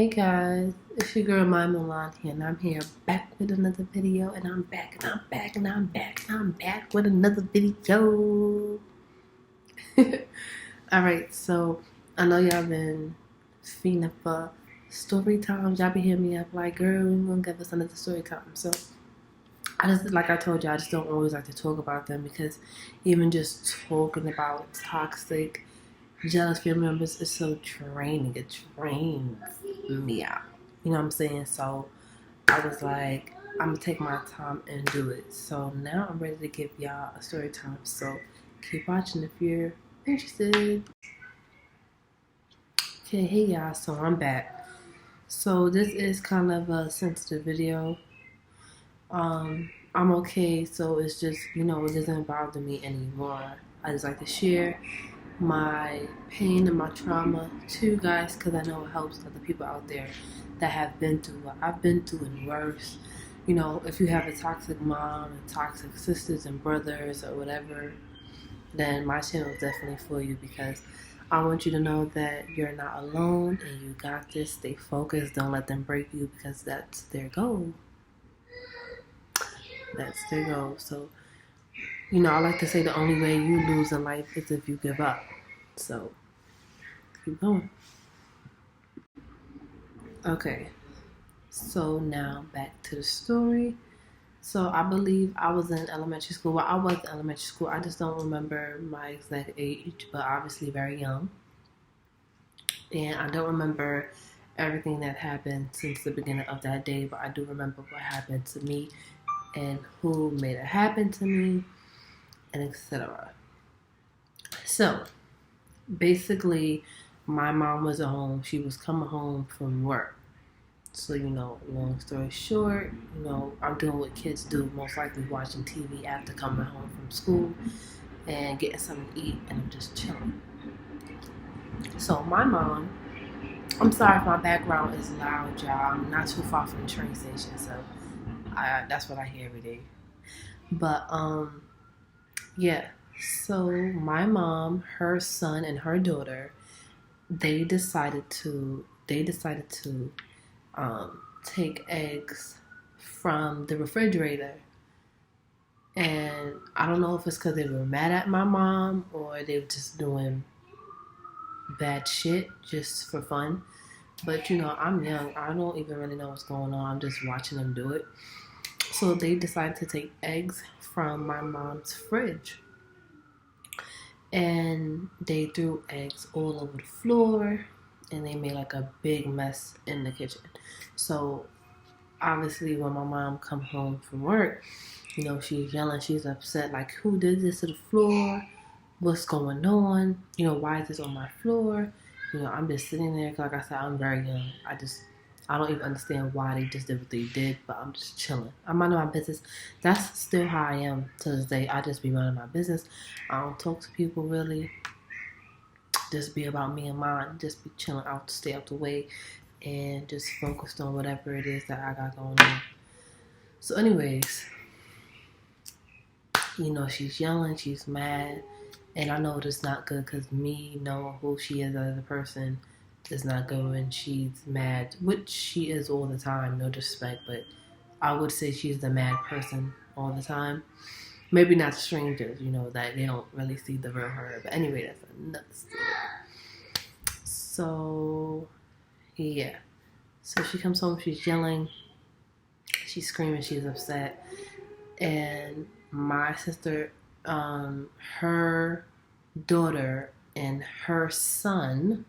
Hey guys, it's your girl Mulan here, and I'm here back with another video, and I'm back, and I'm back, and I'm back, and I'm back with another video. Alright, so I know y'all been fiending for story times. Y'all be hitting me up like, girl, we gonna give us another story time. So I just, like I told you, I just don't always like to talk about them because even just talking about toxic, jealous family members is so draining. It drains me out. You know what I'm saying? So I was like, I'm gonna take my time and do it. So now I'm ready to give y'all a story time. So keep watching if you're interested. Okay, hey y'all. So I'm back. So this is kind of a sensitive video. I'm okay. So it's just, it doesn't bother me anymore. I just like to share my pain and my trauma to you guys because I know it helps other people out there that have been through what I've been through and worse. If you have a toxic mom and toxic sisters and brothers or whatever, then my channel is definitely for you because I want you to know that you're not alone and you got this. Stay focused. Don't let them break you because that's their goal. That's their goal. So, I like to say the only way you lose in life is if you give up. So, keep going. Okay, so now back to the story. So I believe I was in elementary school. Well, I was in elementary school. I just don't remember my exact age, but obviously very young. And I don't remember everything that happened since the beginning of that day, but I do remember what happened to me and who made it happen to me, and etc. So basically, my mom was at home. She was coming home from work. So, long story short, I'm doing what kids do, most likely watching TV after coming home from school and getting something to eat, and I'm just chilling. So my mom, I'm sorry if my background is loud, y'all. I'm not too far from the train station, so that's what I hear every day. But, yeah. So my mom, her son, and her daughter, they decided to take eggs from the refrigerator. And I don't know if it's because they were mad at my mom or they were just doing bad shit just for fun. But I'm young. I don't even really know what's going on. I'm just watching them do it. So they decided to take eggs from my mom's fridge. And they threw eggs all over the floor. And they made like a big mess in the kitchen. So obviously when my mom come home from work, she's yelling, she's upset, like, who did this to the floor? What's going on? Why is this on my floor? I'm just sitting there, like I said, I'm very young. I don't even understand why they just did what they did, but I'm just chilling. I'm minding my business. That's still how I am to this day. I just be minding my business. I don't talk to people really. Just be about me and mine. Just be chilling out, stay out the way, and just focused on whatever it is that I got going on. So anyways, she's yelling, she's mad, and I know it's not good because me knowing who she is as a person is not good when she's mad, which she is all the time, no disrespect, but I would say she's the mad person all the time. Maybe not strangers, that they don't really see the real her. But anyway, that's another story. So, yeah. So she comes home, she's yelling, she's screaming, she's upset. And my sister, her daughter and her son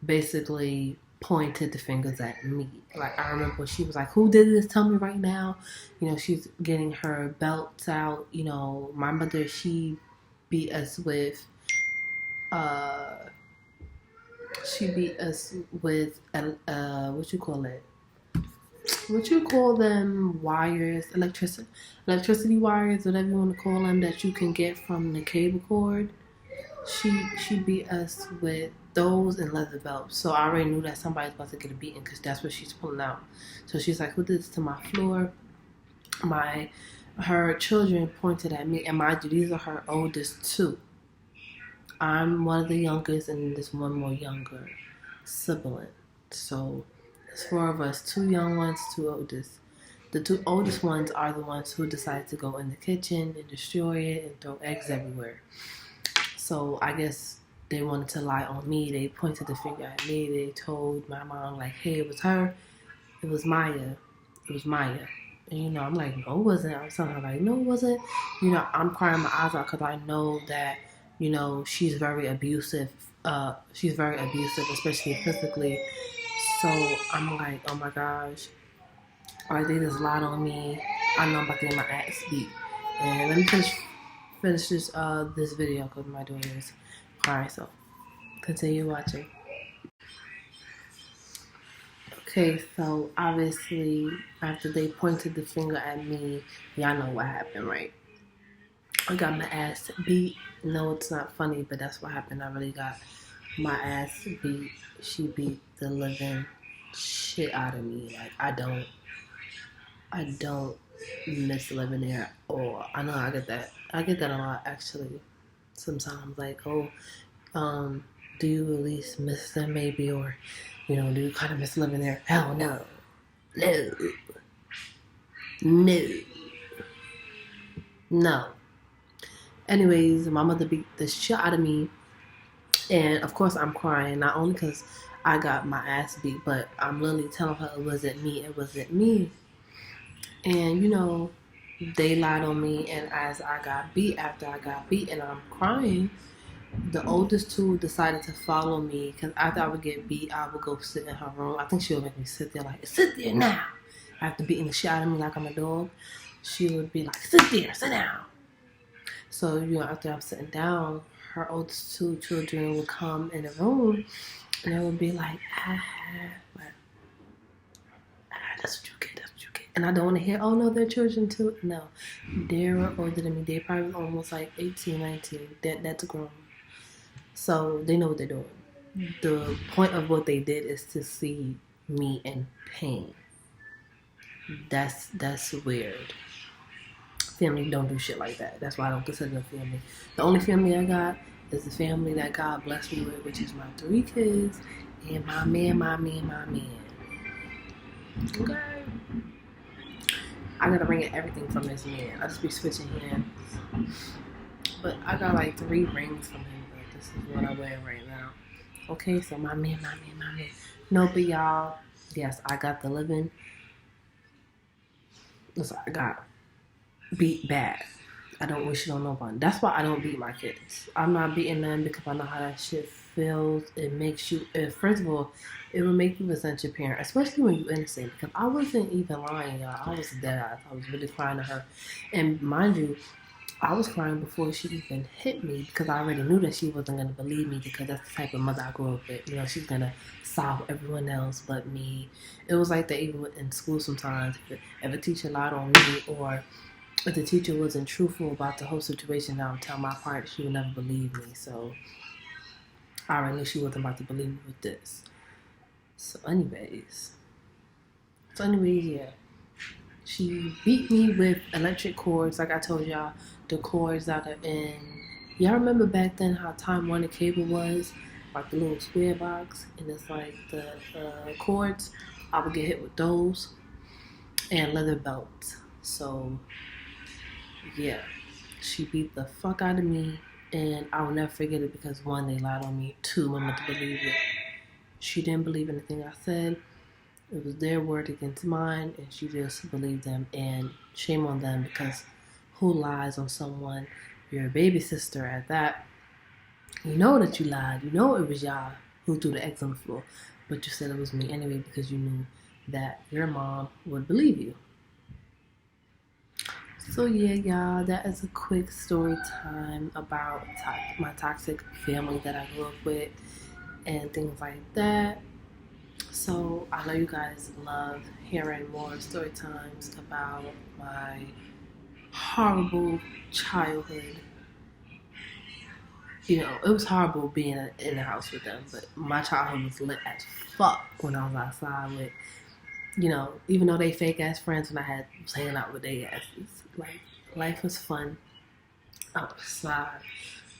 basically pointed the fingers at me. Like, I remember she was like, who did this? Tell me right now. She's getting her belts out. My mother, she beat us with, what you call it? What you call them wires, electricity wires, whatever you want to call them, that you can get from the cable cord. She beat us with those and leather belts. So I already knew that somebody's about to get a beating because that's what she's pulling out. So she's like, who did this to my floor? Her children pointed at me, and mind you, these are her oldest two. I'm one of the youngest and this one more younger. sibling. So there's four of us, two young ones, two oldest. The two oldest ones are the ones who decide to go in the kitchen and destroy it and throw eggs everywhere. So I guess they wanted to lie on me. They pointed the finger at me. They told my mom, like, hey, it was her. It was Myah. It was Myah. And, I'm like, no, it wasn't. I was telling her, like, no, it wasn't. I'm crying my eyes out because I know that, she's very abusive. She's very abusive, especially physically. So I'm like, oh my gosh. Or they just lied on me. I know I'm about to get my ass beat. And let me finish this video because my daughter is crying. So continue watching. Okay, so obviously after they pointed the finger at me, y'all know what happened, right? I got my ass beat. No, it's not funny, but that's what happened. I really got my ass beat. She beat the living shit out of me. Like I don't miss living there. Or I know I get that. I get that a lot actually. Sometimes like, oh, do you at least miss them maybe, or do you kind of miss living there? Hell no, no, no, no. Anyways, my mother beat the shit out of me, and of course I'm crying, not only because I got my ass beat, but I'm literally telling her it wasn't me, it wasn't me. And they lied on me, and as I got beat, after I got beat and I'm crying, the oldest two decided to follow me because after I would get beat, I would go sit in her room. I think she would make me sit there, like, sit there now. After beating the shit out of me like I'm a dog, she would be like, sit there, sit down. So, after I'm sitting down, her oldest two children would come in the room and they would be like, that's what you get, that's what you get. And I don't want to hear, oh no, they're children too. No, they're older than me. They're probably almost like 18, 19. That's grown. So they know what they're doing. The point of what they did is to see me in pain. That's weird. Family don't do shit like that. That's why I don't consider them family. The only family I got is the family that God blessed me with, which is my 3 kids and my man. Okay. I gotta bring in everything from this man. I just be switching hands. But I got like 3 rings from him, but this is what I'm wearing right now. Okay, so my man. No, but y'all, yes, I got the living. Listen, I got beat bad. I don't wish it on no one. That's why I don't beat my kids. I'm not beating them because I know how that shit feels. It makes you, first of all, it will make you resent your parent, especially when you're innocent. Because I wasn't even lying, y'all. I was dead ass. I was really crying to her. And mind you, I was crying before she even hit me because I already knew that she wasn't going to believe me because that's the type of mother I grew up with. She's going to solve everyone else but me. It was like that even in school sometimes. If a teacher lied on me or if the teacher wasn't truthful about the whole situation, I would tell my part, she would never believe me. So I already knew she wasn't about to believe me with this. So anyways, yeah. She beat me with electric cords, like I told y'all, the cords that are in. Y'all remember back then how Time Warner cable was? Like the little square box, and it's like the cords. I would get hit with those and leather belts. So, yeah, she beat the fuck out of me, and I will never forget it because 1, they lied on me. 2, my mother believed it. She didn't believe anything I said. It was their word against mine, and she just believed them. And shame on them because who lies on someone? You're a baby sister at that. You know that you lied. You know it was y'all who threw the eggs on the floor, but you said it was me anyway because you knew that your mom would believe you. So yeah, y'all, that is a quick story time about my toxic family that I grew up with and things like that. So I know you guys love hearing more story times about my horrible childhood. It was horrible being in the house with them, but my childhood was lit as fuck when I was outside with, even though they fake ass friends when I was hanging out with their asses. Like, life was fun outside.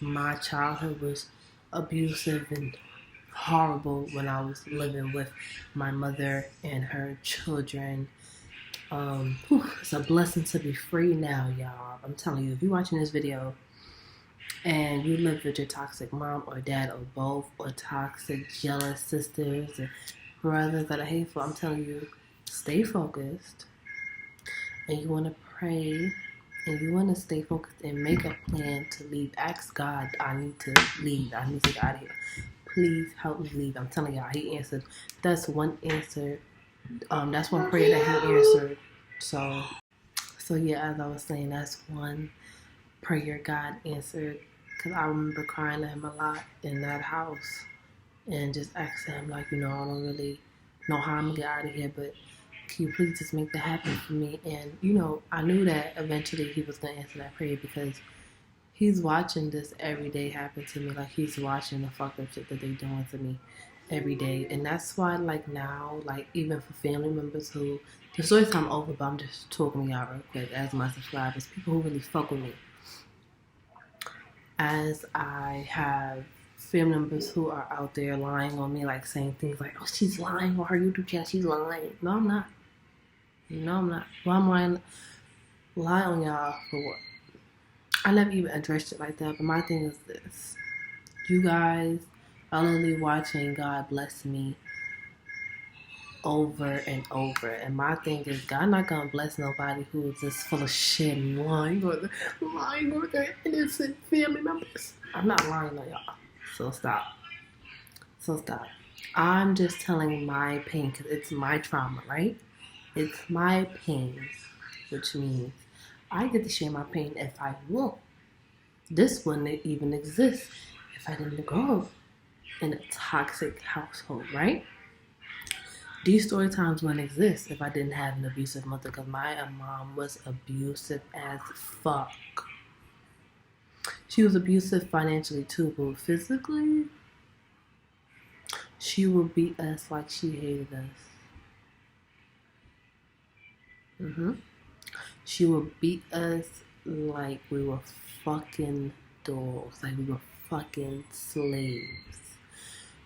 My childhood was abusive and horrible when I was living with my mother and her children. It's a blessing to be free now, y'all. I'm telling you, if you're watching this video and you live with your toxic mom or dad or both, or toxic, jealous sisters or brothers that are hateful, I'm telling you, stay focused. And you want to pray and you want to stay focused and make a plan to leave. Ask God, I need to leave. I need to get out of here. Please help me leave. I'm telling y'all, he answered. That's one answer. That's one prayer that he answered. So yeah, as I was saying, that's one prayer God answered. Because I remember crying to him a lot in that house and just asking him, like, I don't really know how I'm going to get out of here, but can you please just make that happen for me? And, I knew that eventually he was going to answer that prayer because he's watching this every day happen to me. Like, he's watching the fucked up shit that they're doing to me every day. And that's why, like, now, like, even for family members who, the story time over, but I'm just talking to y'all real quick as my subscribers, people who really fuck with me. As I have family members who are out there lying on me, like saying things like, oh, she's lying on her YouTube channel, she's lying. No, I'm not. No, I'm not. Why am I lying on y'all for what? I never even addressed it like that, but my thing is this. You guys are literally watching God bless me over and over. And my thing is, God not going to bless nobody who is just full of shit and lying on their innocent family members. I'm not lying on y'all. So stop. I'm just telling my pain because it's my trauma, right? It's my pain, which means I get to share my pain if I want. This wouldn't even exist if I didn't grow up in a toxic household, right? These story times wouldn't exist if I didn't have an abusive mother because my mom was abusive as fuck. She was abusive financially too, but physically, she would beat us like she hated us. She would beat us like we were fucking dogs, like we were fucking slaves.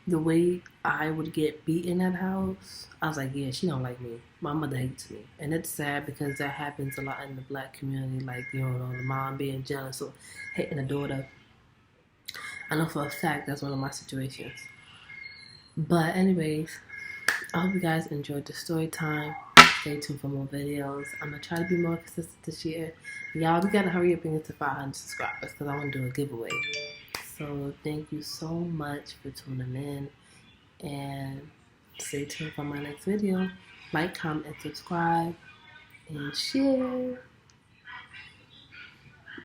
The way I would get beat in that house, I was like, yeah, she don't like me. My mother hates me. And it's sad because that happens a lot in the black community, like, the mom being jealous or hating the daughter. I know for a fact that's one of my situations. But anyways, I hope you guys enjoyed the story time. Stay tuned for more videos. I'm going to try to be more consistent this year. Y'all, we got to hurry up and get to 500 subscribers because I want to do a giveaway. So thank you so much for tuning in. And stay tuned for my next video. Like, comment, and subscribe. And share.